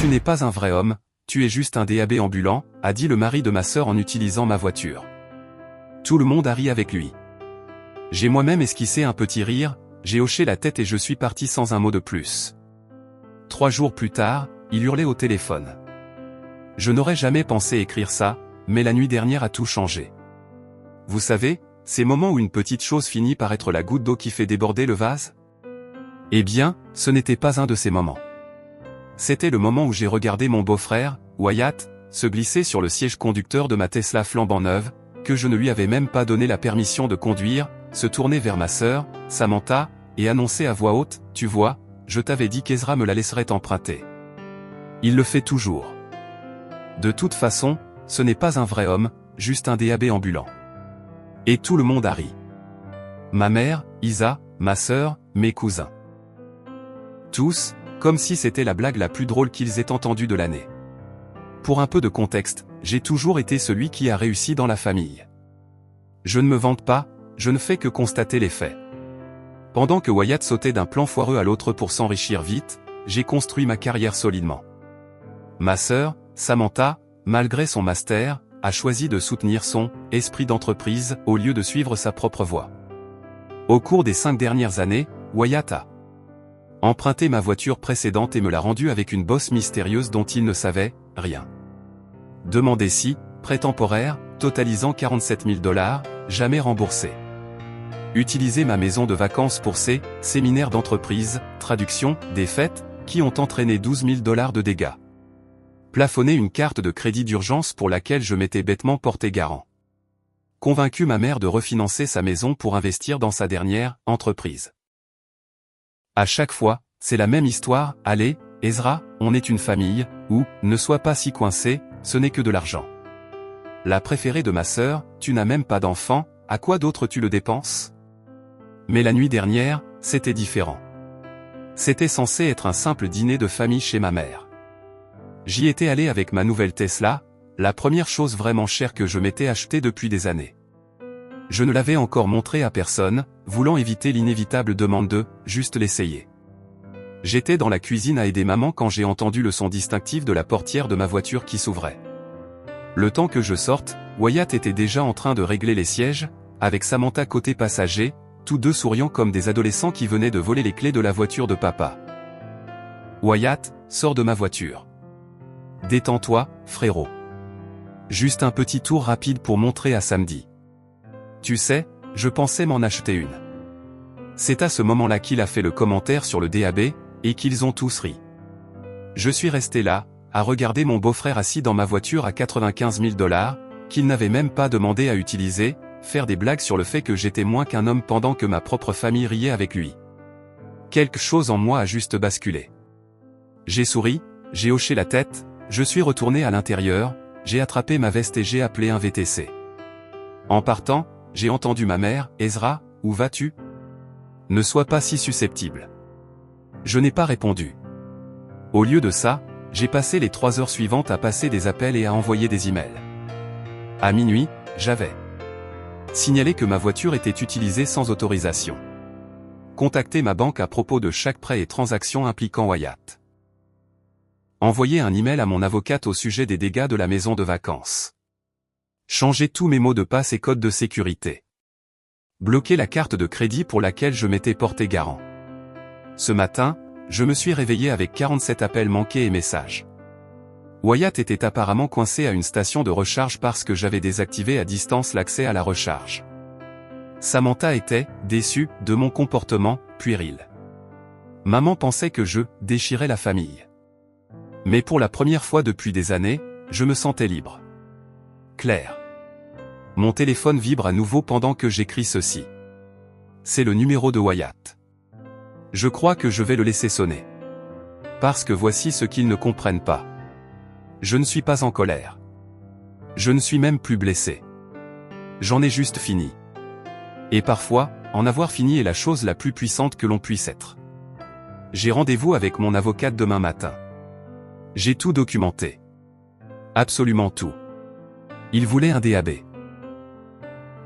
Tu n'es pas un vrai homme, tu es juste un DAB ambulant, a dit le mari de ma sœur en utilisant ma voiture. Tout le monde a ri avec lui. J'ai moi-même esquissé un petit rire, j'ai hoché la tête et je suis parti sans un mot de plus. 3 jours plus tard, il hurlait au téléphone. Je n'aurais jamais pensé écrire ça, mais la nuit dernière a tout changé. Vous savez, ces moments où une petite chose finit par être la goutte d'eau qui fait déborder le vase? Eh bien, ce n'était pas un de ces moments. C'était le moment où j'ai regardé mon beau-frère, Wyatt, se glisser sur le siège conducteur de ma Tesla flambant neuve, que je ne lui avais même pas donné la permission de conduire, se tourner vers ma sœur, Samantha, et annoncer à voix haute, « Tu vois, je t'avais dit qu'Ezra me la laisserait emprunter. » Il le fait toujours. De toute façon, ce n'est pas un vrai homme, juste un DAB ambulant. Et tout le monde a ri. Ma mère, Isa, ma sœur, mes cousins. Tous, comme si c'était la blague la plus drôle qu'ils aient entendue de l'année. Pour un peu de contexte, j'ai toujours été celui qui a réussi dans la famille. Je ne me vante pas, je ne fais que constater les faits. Pendant que Wyatt sautait d'un plan foireux à l'autre pour s'enrichir vite, j'ai construit ma carrière solidement. Ma sœur, Samantha, malgré son master, a choisi de soutenir son « esprit d'entreprise » au lieu de suivre sa propre voie. Au cours des 5 dernières années, Wyatt a emprunté ma voiture précédente et me l'a rendue avec une bosse mystérieuse dont il ne savait rien. Demandé si, prêt temporaire, totalisant 47 000 $, jamais remboursé. Utiliser ma maison de vacances pour ses séminaires d'entreprise, traduction, des fêtes, qui ont entraîné 12 000 $ de dégâts. Plafonner une carte de crédit d'urgence pour laquelle je m'étais bêtement porté garant. Convaincu ma mère de refinancer sa maison pour investir dans sa dernière entreprise. À chaque fois, c'est la même histoire, allez, Ezra, on est une famille, ou, ne sois pas si coincé, ce n'est que de l'argent. La préférée de ma sœur, tu n'as même pas d'enfant, à quoi d'autre tu le dépenses? Mais la nuit dernière, c'était différent. C'était censé être un simple dîner de famille chez ma mère. J'y étais allé avec ma nouvelle Tesla, la première chose vraiment chère que je m'étais achetée depuis des années. Je ne l'avais encore montré à personne, voulant éviter l'inévitable demande de « juste l'essayer ». J'étais dans la cuisine à aider maman quand j'ai entendu le son distinctif de la portière de ma voiture qui s'ouvrait. Le temps que je sorte, Wyatt était déjà en train de régler les sièges, avec Samantha côté passager, tous deux souriant comme des adolescents qui venaient de voler les clés de la voiture de papa. Wyatt, sors de ma voiture. Détends-toi, frérot. Juste un petit tour rapide pour montrer à samedi. Tu sais, je pensais m'en acheter une. C'est à ce moment-là qu'il a fait le commentaire sur le DAB, et qu'ils ont tous ri. Je suis resté là, à regarder mon beau-frère assis dans ma voiture à 95 000 $, qu'il n'avait même pas demandé à utiliser, faire des blagues sur le fait que j'étais moins qu'un homme pendant que ma propre famille riait avec lui. Quelque chose en moi a juste basculé. J'ai souri, j'ai hoché la tête, je suis retourné à l'intérieur, j'ai attrapé ma veste et j'ai appelé un VTC. En partant, j'ai entendu ma mère, « Ezra, où vas-tu? Ne sois pas si susceptible. » Je n'ai pas répondu. Au lieu de ça, j'ai passé les 3 heures suivantes à passer des appels et à envoyer des emails. À minuit, j'avais signalé que ma voiture était utilisée sans autorisation. Contacté ma banque à propos de chaque prêt et transaction impliquant Wyatt. Envoyé un email à mon avocate au sujet des dégâts de la maison de vacances. Changer tous mes mots de passe et codes de sécurité. Bloquer la carte de crédit pour laquelle je m'étais porté garant. Ce matin, je me suis réveillé avec 47 appels manqués et messages. Wyatt était apparemment coincé à une station de recharge parce que j'avais désactivé à distance l'accès à la recharge. Samantha était déçue de mon comportement puéril. Maman pensait que je déchirais la famille. Mais pour la première fois depuis des années, je me sentais libre. Claire. Mon téléphone vibre à nouveau pendant que j'écris ceci. C'est le numéro de Wyatt. Je crois que je vais le laisser sonner. Parce que voici ce qu'ils ne comprennent pas. Je ne suis pas en colère. Je ne suis même plus blessé. J'en ai juste fini. Et parfois, en avoir fini est la chose la plus puissante que l'on puisse être. J'ai rendez-vous avec mon avocate demain matin. J'ai tout documenté. Absolument tout. Il voulait un DAB.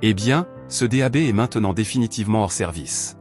Eh bien, ce DAB est maintenant définitivement hors service.